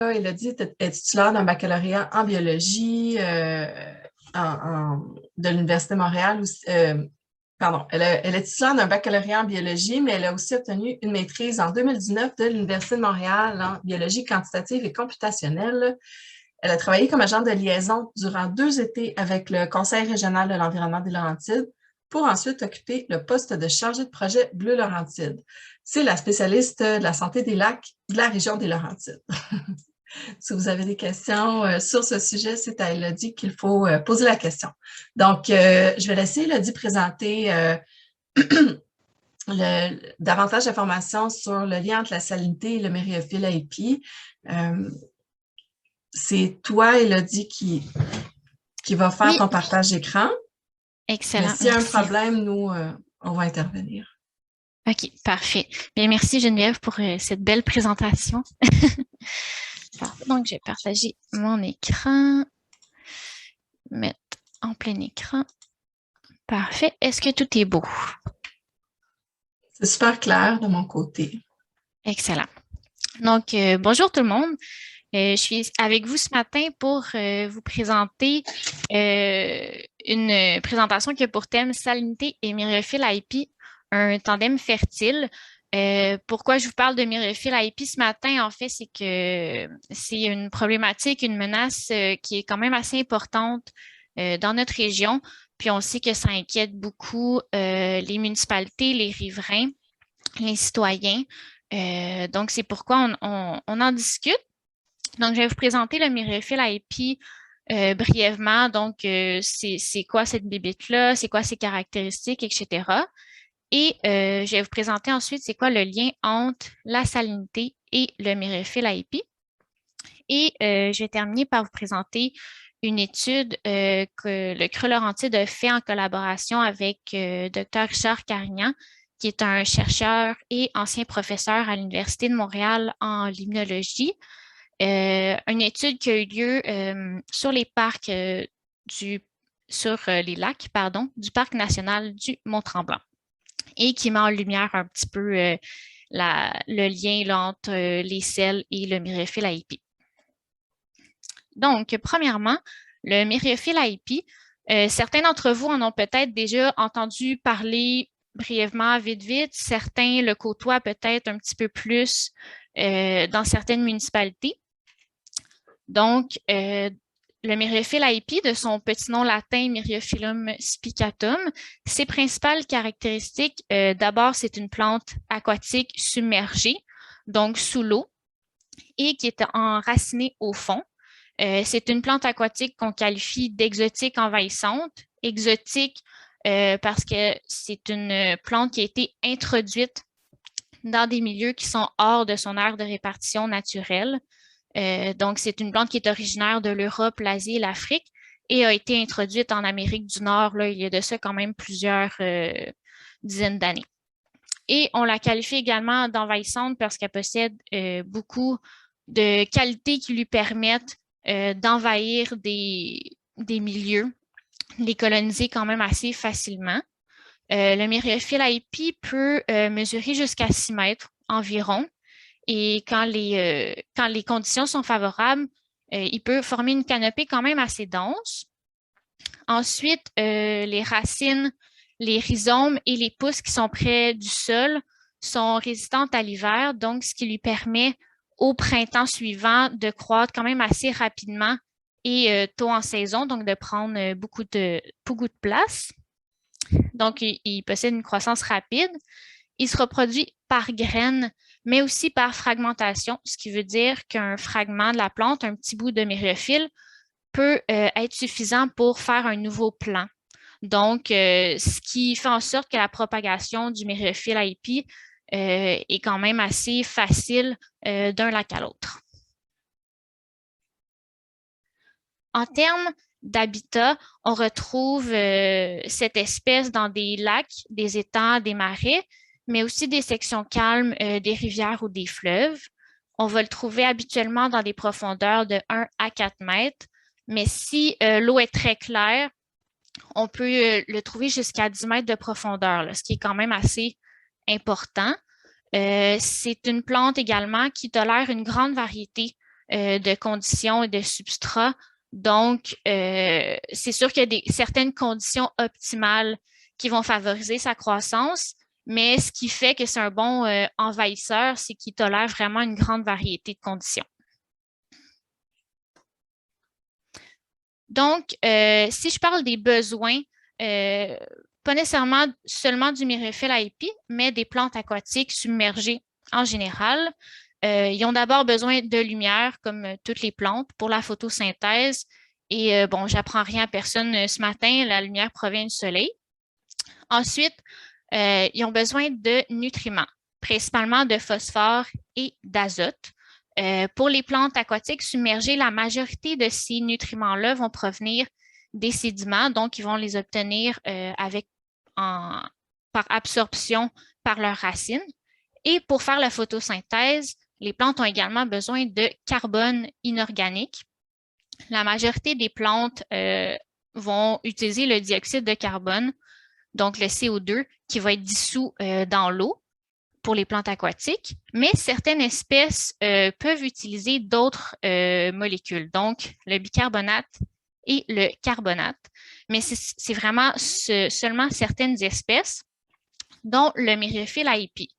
Élodie est titulaire d'un baccalauréat en biologie de l'Université de Montréal. Pardon, elle est titulaire d'un baccalauréat en biologie, mais elle a aussi obtenu une maîtrise en 2019 de l'Université de Montréal en biologie quantitative et computationnelle. Elle a travaillé comme agente de liaison durant 2 étés avec le Conseil régional de l'environnement des Laurentides pour ensuite occuper le poste de chargée de projet Bleu Laurentides. C'est la spécialiste de la santé des lacs de la région des Laurentides. Si vous avez des questions sur ce sujet, c'est à Élodie qu'il faut poser la question. Donc, je vais laisser Élodie présenter davantage d'informations sur le lien entre la salinité et le myriophylle AIP. C'est toi, Élodie, qui va faire ton partage d'écran. Excellent. Mais s'il y a un problème, nous, on va intervenir. OK, parfait. Bien, merci Geneviève pour cette belle présentation. Donc, je vais partager mon écran. Mettre en plein écran. Parfait. Est-ce que tout est beau? C'est super clair de mon côté. Excellent. Donc, bonjour tout le monde. Je suis avec vous ce matin pour vous présenter une présentation qui a pour thème Salinité et myriophylle AIP, un tandem fertile. Pourquoi je vous parle de myriophylle AIP ce matin, en fait, c'est que c'est une problématique, une menace qui est quand même assez importante dans notre région. Puis on sait que ça inquiète beaucoup les municipalités, les riverains, les citoyens. Donc, c'est pourquoi on en discute. Donc, je vais vous présenter le myriophylle AIP brièvement. Donc, c'est quoi cette bébête-là, c'est quoi ses caractéristiques, etc. Et je vais vous présenter ensuite c'est quoi le lien entre la salinité et le myriophylle AIP. Et je vais terminer par vous présenter une étude que le CRE Laurentide a fait en collaboration avec Dr. Richard Carignan, qui est un chercheur et ancien professeur à l'Université de Montréal en limnologie. Une étude qui a eu lieu sur les parcs les lacs, du Parc national du Mont-Tremblant et qui met en lumière un petit peu le lien là, entre les sels et le myriophylle AIP. Donc, premièrement, le myriophylle AIP, certains d'entre vous en ont peut-être déjà entendu parler brièvement, vite. Certains le côtoient peut-être un petit peu plus dans certaines municipalités. Donc, le myriophylle AIP, de son petit nom latin Myriophyllum spicatum, ses principales caractéristiques, d'abord, c'est une plante aquatique submergée, donc sous l'eau, et qui est enracinée au fond. C'est une plante aquatique qu'on qualifie d'exotique envahissante. Exotique parce que c'est une plante qui a été introduite dans des milieux qui sont hors de son aire de répartition naturelle. Donc, c'est une plante qui est originaire de l'Europe, l'Asie et l'Afrique et a été introduite en Amérique du Nord, là, il y a de ça quand même plusieurs dizaines d'années. Et on la qualifie également d'envahissante parce qu'elle possède beaucoup de qualités qui lui permettent d'envahir des milieux, les coloniser quand même assez facilement. Le myriophylle AIP peut mesurer jusqu'à 6 mètres environ. Et quand les conditions sont favorables, il peut former une canopée quand même assez dense. Ensuite, les racines, les rhizomes et les pousses qui sont près du sol sont résistantes à l'hiver, donc ce qui lui permet au printemps suivant de croître quand même assez rapidement et tôt en saison, donc de prendre beaucoup de place. Donc, il possède une croissance rapide. Il se reproduit par graines, mais aussi par fragmentation, ce qui veut dire qu'un fragment de la plante, un petit bout de myriophylle, peut être suffisant pour faire un nouveau plant. Donc, ce qui fait en sorte que la propagation du myriophylle AIP est quand même assez facile d'un lac à l'autre. En termes d'habitat, on retrouve cette espèce dans des lacs, des étangs, des marais, mais aussi des sections calmes des rivières ou des fleuves. On va le trouver habituellement dans des profondeurs de 1 à 4 mètres, mais si l'eau est très claire, on peut le trouver jusqu'à 10 mètres de profondeur, là, ce qui est quand même assez important. C'est une plante également qui tolère une grande variété de conditions et de substrats. Donc, c'est sûr qu'il y a certaines conditions optimales qui vont favoriser sa croissance, mais ce qui fait que c'est un bon envahisseur, c'est qu'il tolère vraiment une grande variété de conditions. Donc, si je parle des besoins, pas nécessairement seulement du myriophylle IP, mais des plantes aquatiques submergées en général, ils ont d'abord besoin de lumière, comme toutes les plantes, pour la photosynthèse. Et bon, j'apprends rien à personne ce matin, la lumière provient du soleil. Ensuite, ils ont besoin de nutriments, principalement de phosphore et d'azote. Pour les plantes aquatiques submergées, la majorité de ces nutriments-là vont provenir des sédiments, donc ils vont les obtenir par absorption par leurs racines. Et pour faire la photosynthèse, les plantes ont également besoin de carbone inorganique. La majorité des plantes vont utiliser le dioxyde de carbone, donc le CO2, qui va être dissous dans l'eau pour les plantes aquatiques, mais certaines espèces peuvent utiliser d'autres molécules, donc le bicarbonate et le carbonate. Mais c'est vraiment seulement certaines espèces, dont le myriophylle IP,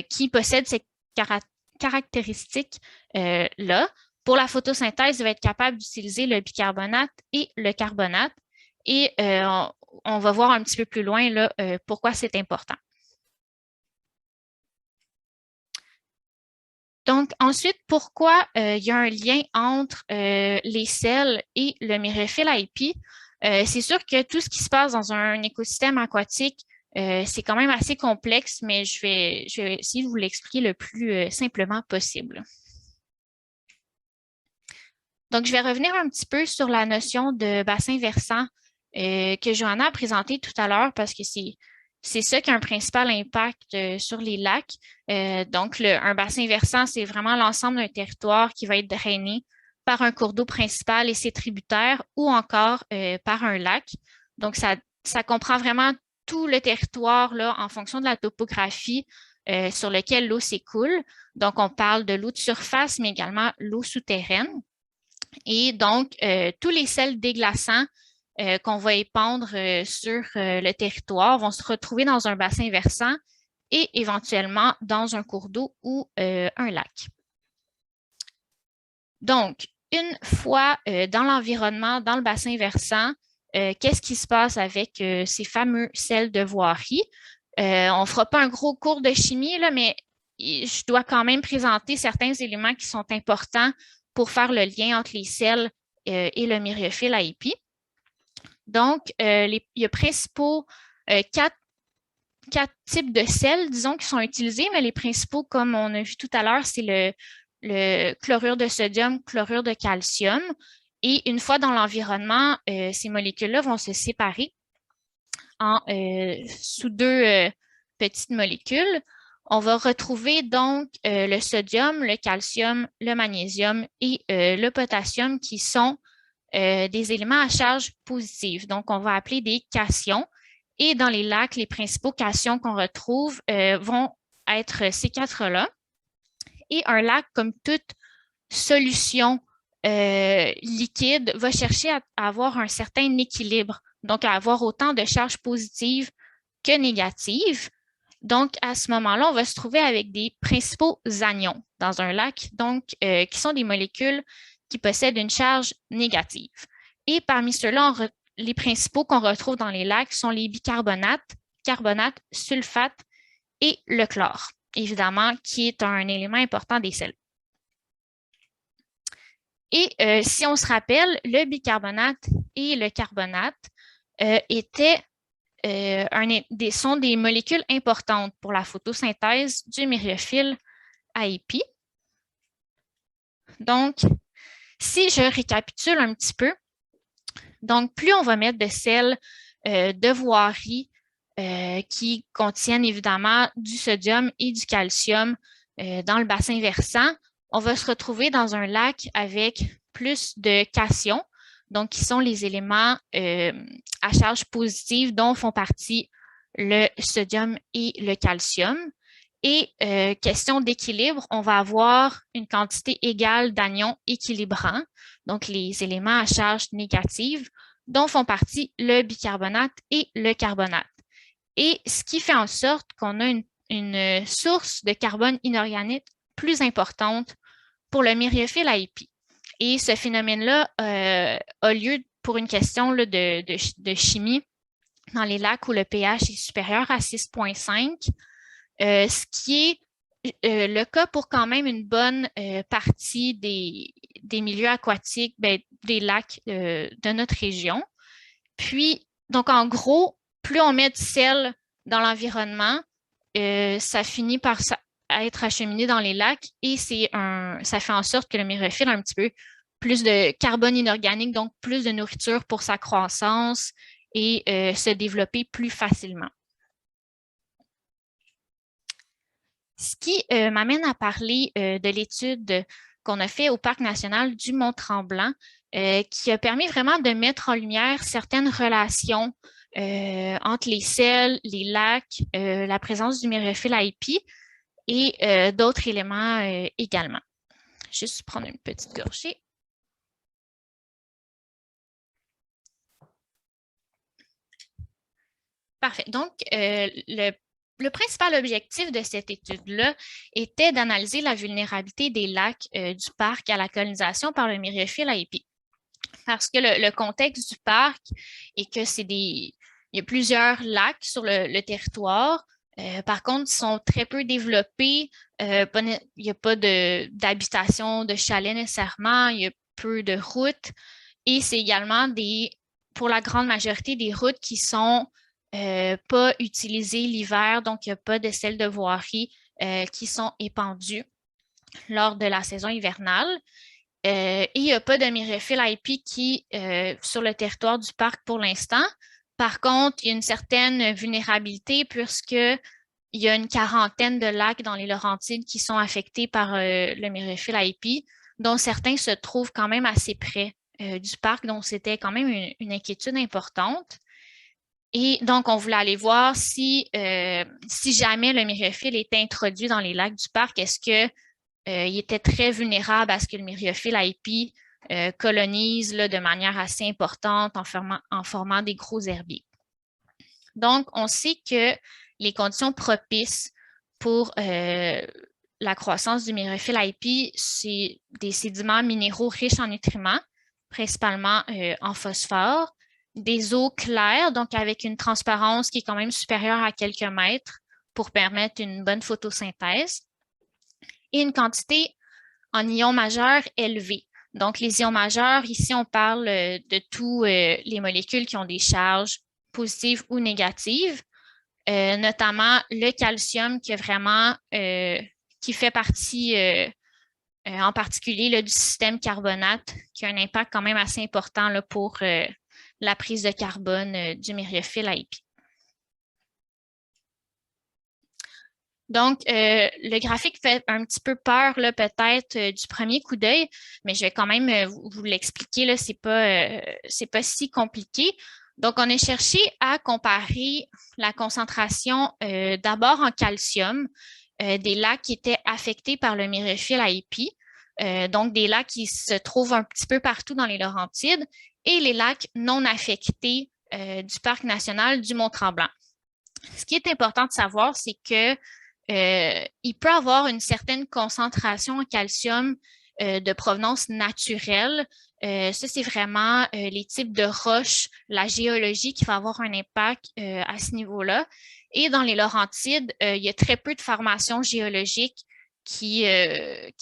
qui possède ces caractéristiques-là. Pour la photosynthèse, il va être capable d'utiliser le bicarbonate et le carbonate. Et on va voir un petit peu plus loin là, pourquoi c'est important. Donc, ensuite, pourquoi il y a un lien entre les sels et le myriophylle IP? C'est sûr que tout ce qui se passe dans un écosystème aquatique, c'est quand même assez complexe, mais je vais essayer de vous l'expliquer le plus simplement possible. Donc, je vais revenir un petit peu sur la notion de bassin versant que Johanna a présenté tout à l'heure parce que c'est ça qui a un principal impact sur les lacs. Donc, un bassin versant, c'est vraiment l'ensemble d'un territoire qui va être drainé par un cours d'eau principal et ses tributaires ou encore par un lac. Donc, ça comprend vraiment tout le territoire là, en fonction de la topographie sur lequel l'eau s'écoule. Donc, on parle de l'eau de surface, mais également l'eau souterraine. Et donc, tous les sels déglaçants qu'on va épandre sur le territoire vont se retrouver dans un bassin versant et éventuellement dans un cours d'eau ou un lac. Donc, une fois dans l'environnement, dans le bassin versant, qu'est-ce qui se passe avec ces fameux sels de voirie? On ne fera pas un gros cours de chimie, là, mais je dois quand même présenter certains éléments qui sont importants pour faire le lien entre les sels et le myriophylle IP. Donc, il y a principaux quatre types de sels, disons, qui sont utilisés, mais les principaux, comme on a vu tout à l'heure, c'est le chlorure de sodium, chlorure de calcium. Et une fois dans l'environnement, ces molécules-là vont se séparer sous deux petites molécules. On va retrouver donc le sodium, le calcium, le magnésium et le potassium qui sont des éléments à charge positive. Donc, on va appeler des cations. Et dans les lacs, les principaux cations qu'on retrouve vont être ces quatre-là. Et un lac, comme toute solution liquide, va chercher à avoir un certain équilibre, donc à avoir autant de charges positives que négatives. Donc, à ce moment-là, on va se trouver avec des principaux anions dans un lac, donc qui sont des molécules qui possèdent une charge négative. Et parmi ceux-là, les principaux qu'on retrouve dans les lacs sont les bicarbonates, carbonates, sulfates et le chlore, évidemment, qui est un élément important des sels. Et si on se rappelle, le bicarbonate et le carbonate sont des molécules importantes pour la photosynthèse du myriophylle IP. Donc, si je récapitule un petit peu, donc plus on va mettre de sels de voirie qui contiennent évidemment du sodium et du calcium dans le bassin versant, on va se retrouver dans un lac avec plus de cations, donc qui sont les éléments à charge positive dont font partie le sodium et le calcium. Et question d'équilibre, on va avoir une quantité égale d'anions équilibrants, donc les éléments à charge négative, dont font partie le bicarbonate et le carbonate. Et ce qui fait en sorte qu'on a une source de carbone inorganique plus importante pour le myriophylle AIP. Et ce phénomène-là a lieu pour une question là, de chimie dans les lacs où le pH est supérieur à 6,5, ce qui est le cas pour quand même une bonne partie des milieux aquatiques, des lacs de notre région. Puis, donc en gros, plus on met de sel dans l'environnement, ça finit par être acheminé dans les lacs et ça fait en sorte que le myriophylle a un petit peu plus de carbone inorganique, donc plus de nourriture pour sa croissance et se développer plus facilement. Ce qui m'amène à parler de l'étude qu'on a fait au Parc national du Mont-Tremblant, qui a permis vraiment de mettre en lumière certaines relations entre les sels, les lacs, la présence du myriophylle AIP et d'autres éléments également. Juste prendre une petite gorgée. Parfait. Donc, le principal objectif de cette étude-là était d'analyser la vulnérabilité des lacs du parc à la colonisation par le myriophylle AIP. Parce que le contexte du parc est que il y a plusieurs lacs sur le territoire. Par contre, ils sont très peu développés. Il n'y a pas d'habitation, de chalet nécessairement. Il y a peu de routes. Et c'est également pour la grande majorité des routes qui sont pas utilisées l'hiver, donc il n'y a pas de selles de voirie qui sont épandues lors de la saison hivernale. Et il n'y a pas de myriophylle AIP sur le territoire du parc pour l'instant. Par contre, il y a une certaine vulnérabilité puisqu'il y a une quarantaine de lacs dans les Laurentides qui sont affectés par le myriophylle AIP, dont certains se trouvent quand même assez près du parc, donc c'était quand même une inquiétude importante. Et donc, on voulait aller voir si jamais le myriophylle est introduit dans les lacs du parc, est-ce que il était très vulnérable à ce que le myriophylle AIP colonise là, de manière assez importante en formant des gros herbiers. Donc, on sait que les conditions propices pour la croissance du myriophylle AIP, c'est des sédiments minéraux riches en nutriments, principalement en phosphore, des eaux claires, donc avec une transparence qui est quand même supérieure à quelques mètres pour permettre une bonne photosynthèse, et une quantité en ions majeurs élevée. Donc, les ions majeurs, ici, on parle de tous les molécules qui ont des charges positives ou négatives, notamment le calcium qui fait partie en particulier là, du système carbonate, qui a un impact quand même assez important là, pour la prise de carbone du myriophylle AIP. Donc, le graphique fait un petit peu peur peut-être du premier coup d'œil, mais je vais quand même vous l'expliquer. C'est pas si compliqué. Donc, on a cherché à comparer la concentration d'abord en calcium des lacs qui étaient affectés par le myriophylle AIP, donc des lacs qui se trouvent un petit peu partout dans les Laurentides, et les lacs non affectés du Parc national du Mont-Tremblant. Ce qui est important de savoir, c'est que il peut avoir une certaine concentration en calcium de provenance naturelle. Ça, c'est vraiment les types de roches, la géologie qui va avoir un impact à ce niveau-là. Et dans les Laurentides, il y a très peu de formations géologiques qui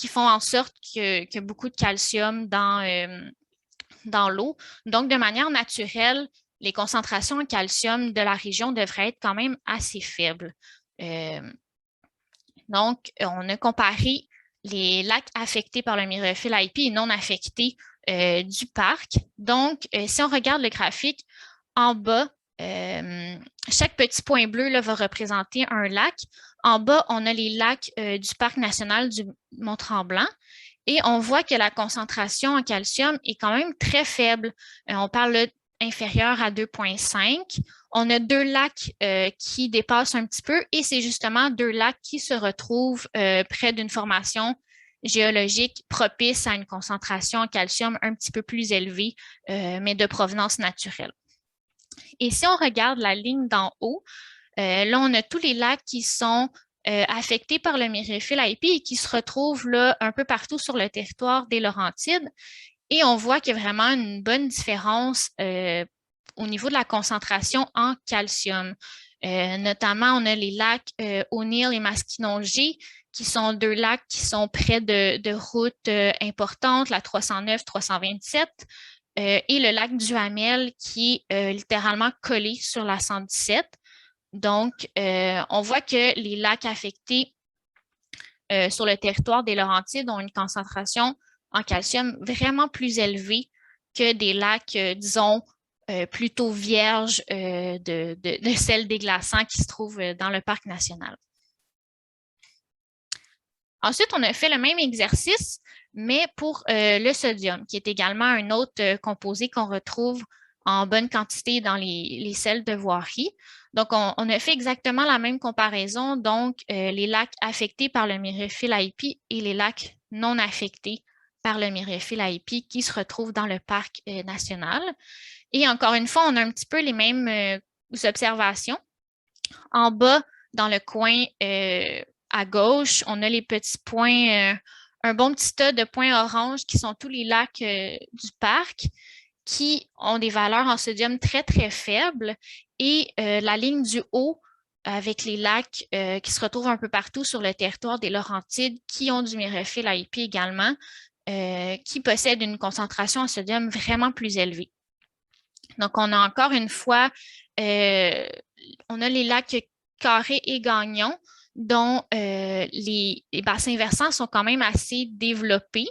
font en sorte qu'il y a beaucoup de calcium dans l'eau. Donc, de manière naturelle, les concentrations en calcium de la région devraient être quand même assez faibles. Donc, on a comparé les lacs affectés par le myriophylle AIP et non affectés du parc. Donc, si on regarde le graphique, en bas, chaque petit point bleu là, va représenter un lac. En bas, on a les lacs du Parc national du Mont-Tremblant et on voit que la concentration en calcium est quand même très faible. On parle inférieur à 2,5. On a 2 lacs qui dépassent un petit peu et c'est justement 2 lacs qui se retrouvent près d'une formation géologique propice à une concentration en calcium un petit peu plus élevée, mais de provenance naturelle. Et si on regarde la ligne d'en haut, là, on a tous les lacs qui sont affectés par le myriophylle IP et qui se retrouvent là un peu partout sur le territoire des Laurentides. Et on voit qu'il y a vraiment une bonne différence au niveau de la concentration en calcium. Notamment, on a les lacs O'Neill et Masquinongé, qui sont 2 lacs qui sont près de routes importantes, la 309, 327, et le lac Duhamel qui est littéralement collé sur la 117. Donc, on voit que les lacs affectés sur le territoire des Laurentides ont une concentration en calcium vraiment plus élevée que des lacs, disons, plutôt vierges de sel déglaçant qui se trouvent dans le parc national. Ensuite, on a fait le même exercice, mais pour le sodium, qui est également un autre composé qu'on retrouve en bonne quantité dans les sels de voirie. Donc, on a fait exactement la même comparaison, donc les lacs affectés par le myriophylle IP et les lacs non affectés par le myriophylle IP qui se retrouvent dans le parc national. Et encore une fois, on a un petit peu les mêmes observations. En bas, dans le coin à gauche, on a les petits points, un bon petit tas de points oranges qui sont tous les lacs du parc qui ont des valeurs en sodium très, très faibles. Et la ligne du haut avec les lacs qui se retrouvent un peu partout sur le territoire des Laurentides qui ont du myriophylle IP également, qui possèdent une concentration en sodium vraiment plus élevée. Donc, on a encore une fois, on a les lacs Carré et Gagnon, dont les bassins versants sont quand même assez développés.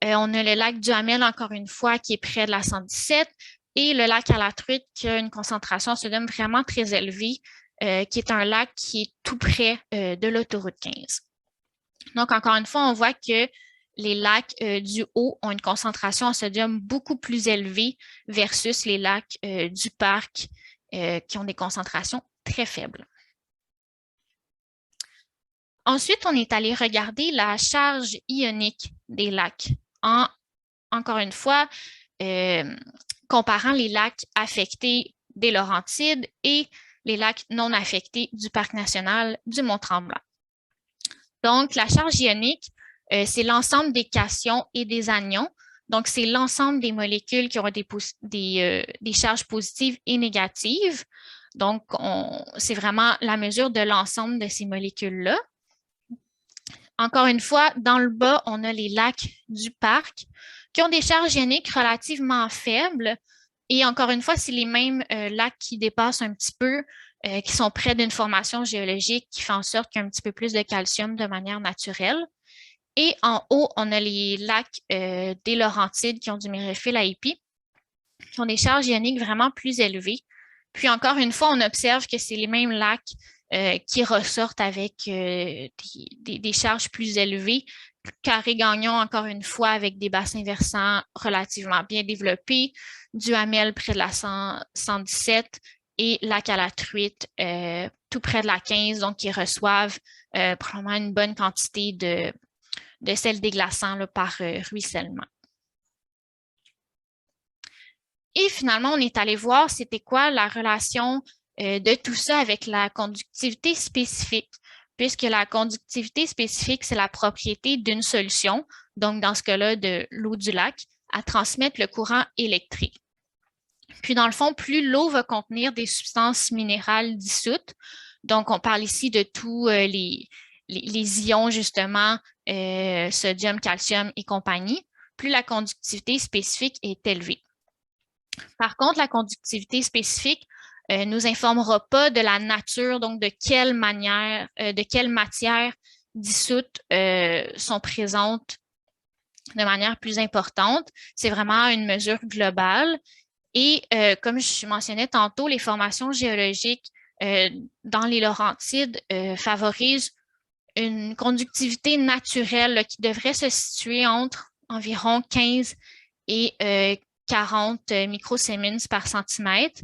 On a le lac Duhamel, encore une fois, qui est près de la 117, et le lac à la Truite, qui a une concentration en sodium vraiment très élevée, qui est un lac qui est tout près de l'autoroute 15. Donc, encore une fois, on voit que les lacs du haut ont une concentration en sodium beaucoup plus élevée versus les lacs du parc qui ont des concentrations très faibles. Ensuite, on est allé regarder la charge ionique des lacs encore une fois, comparant les lacs affectés des Laurentides et les lacs non affectés du parc national du Mont-Tremblant. Donc, la charge ionique, c'est l'ensemble des cations et des anions. Donc, c'est l'ensemble des molécules qui ont des charges positives et négatives. Donc, c'est vraiment la mesure de l'ensemble de ces molécules-là. Encore une fois, dans le bas, on a les lacs du parc qui ont des charges ioniques relativement faibles. Et encore une fois, c'est les mêmes lacs qui dépassent un petit peu, qui sont près d'une formation géologique qui fait en sorte qu'il y a un petit peu plus de calcium de manière naturelle. Et en haut, on a les lacs des Laurentides qui ont du myriophylle IP, qui ont des charges ioniques vraiment plus élevées. Puis encore une fois, on observe que c'est les mêmes lacs qui ressortent avec des charges plus élevées. Carré-Gagnon, encore une fois, avec des bassins versants relativement bien développés, Duhamel près de la 117 et lac à la Truite tout près de la 15, donc qui reçoivent probablement une bonne quantité de sel déglaçant là, par ruissellement. Et finalement, on est allé voir c'était quoi la relation de tout ça avec la conductivité spécifique, puisque la conductivité spécifique, c'est la propriété d'une solution, donc dans ce cas-là de l'eau du lac, à transmettre le courant électrique. Puis dans le fond, plus l'eau va contenir des substances minérales dissoutes, donc on parle ici de tous les ions justement, sodium, calcium et compagnie, plus la conductivité spécifique est élevée. Par contre, la conductivité spécifique ne nous informera pas de la nature, donc de quelle matière dissoutes sont présentes de manière plus importante. C'est vraiment une mesure globale. Et comme je mentionnais tantôt, les formations géologiques dans les Laurentides favorisent une conductivité naturelle là, qui devrait se situer entre environ 15 et 40 microsiemens par centimètre.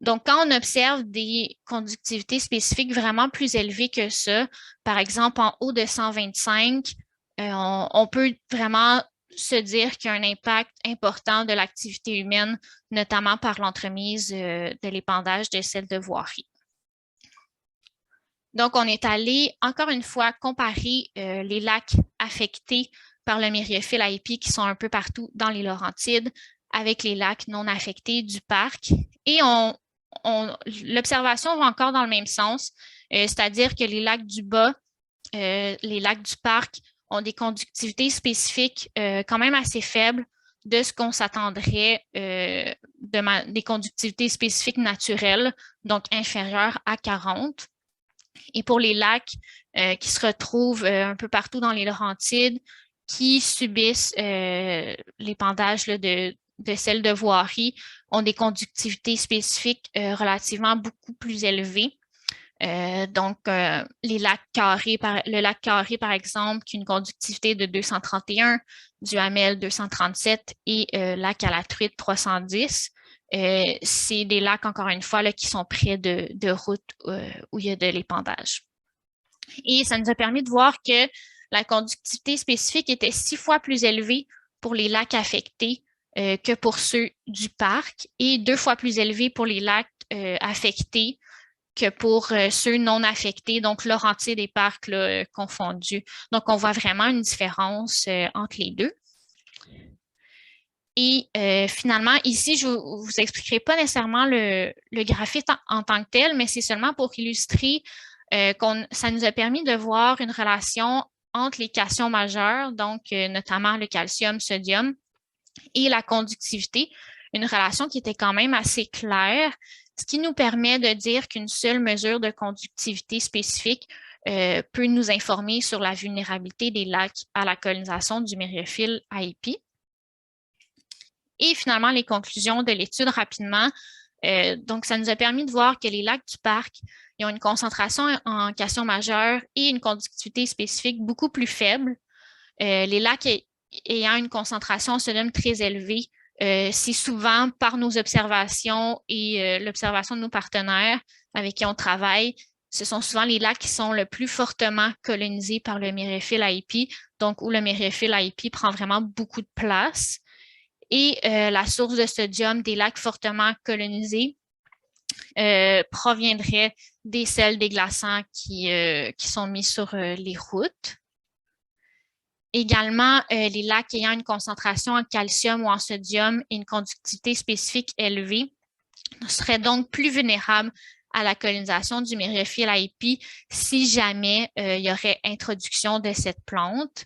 Donc, quand on observe des conductivités spécifiques vraiment plus élevées que ça, par exemple en haut de 125, on peut vraiment se dire qu'il y a un impact important de l'activité humaine, notamment par l'entremise de l'épandage de sels de voirie. Donc, on est allé, encore une fois, comparer les lacs affectés par le myriaphile IP qui sont un peu partout dans les Laurentides avec les lacs non affectés du parc. Et l'observation va encore dans le même sens, c'est-à-dire que les lacs du bas, les lacs du parc ont des conductivités spécifiques quand même assez faibles de ce qu'on s'attendrait des conductivités spécifiques naturelles, donc inférieures à 40. Et pour les lacs qui se retrouvent un peu partout dans les Laurentides, qui subissent l'épandage de sels de voirie, ont des conductivités spécifiques relativement beaucoup plus élevées. Donc, le lac Carré, par exemple, qui a une conductivité de 231, Duhamel 237 et lac à la Truite 310. C'est des lacs, encore une fois, là, qui sont près de routes où il y a de l'épandage. Et ça nous a permis de voir que la conductivité spécifique était 6 fois plus élevée pour les lacs affectés que pour ceux du parc et 2 fois plus élevée pour les lacs affectés que pour ceux non affectés, donc Laurentides et parcs là, confondus. Donc, on voit vraiment une différence entre les deux. Et finalement, ici, je ne vous expliquerai pas nécessairement le graphite en tant que tel, mais c'est seulement pour illustrer ça nous a permis de voir une relation entre les cations majeures, donc notamment le calcium, sodium, et la conductivité, une relation qui était quand même assez claire, ce qui nous permet de dire qu'une seule mesure de conductivité spécifique peut nous informer sur la vulnérabilité des lacs à la colonisation du myriaphile IP. Et finalement, les conclusions de l'étude rapidement. Donc, ça nous a permis de voir que les lacs du parc ils ont une concentration en cation majeure et une conductivité spécifique beaucoup plus faible. Les lacs ayant une concentration en sodium très élevée, c'est souvent par nos observations et l'observation de nos partenaires avec qui on travaille, ce sont souvent les lacs qui sont le plus fortement colonisés par le myriaphile IP, donc où le myriaphile IP prend vraiment beaucoup de place. Et la source de sodium des lacs fortement colonisés proviendrait des sels déglaçants qui sont mis sur les routes. Également, les lacs ayant une concentration en calcium ou en sodium et une conductivité spécifique élevée seraient donc plus vulnérables à la colonisation du myriaphile IP si jamais il y aurait introduction de cette plante.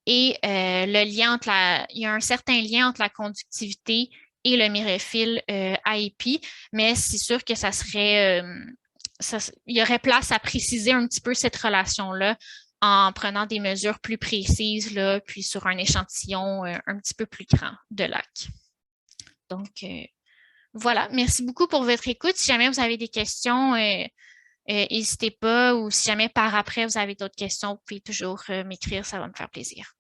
Et il y a un certain lien entre la conductivité et le myriaphile IP, mais c'est sûr que il y aurait place à préciser un petit peu cette relation-là en prenant des mesures plus précises, là, puis sur un échantillon un petit peu plus grand de lac. Donc, voilà. Merci beaucoup pour votre écoute. Si jamais vous avez des questions, n'hésitez pas, ou si jamais par après vous avez d'autres questions, vous pouvez toujours m'écrire, ça va me faire plaisir.